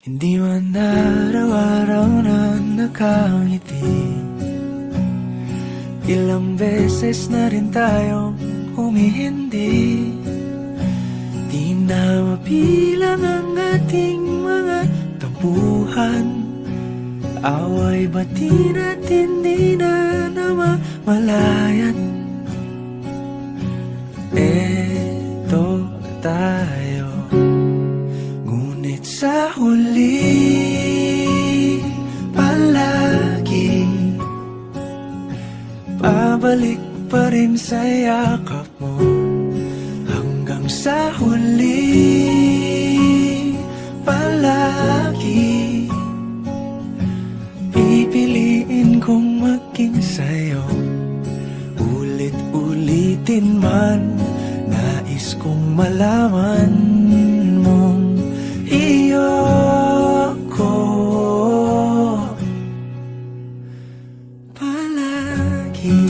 Hindi man araw-araw na nakangiti, ilang beses na rin tayong humihindi. Di na mabilang ang ating mga tampuhan, away bati natin di na namamalayan. Eto tayo, ngunit sa huli palagi pabalik pa rin sa yakap mo. Hanggang sa huli palagi pipiliin kong maging sa'yo. Ulit-ulitin man, nais kong malaman mong iyo ko palagi.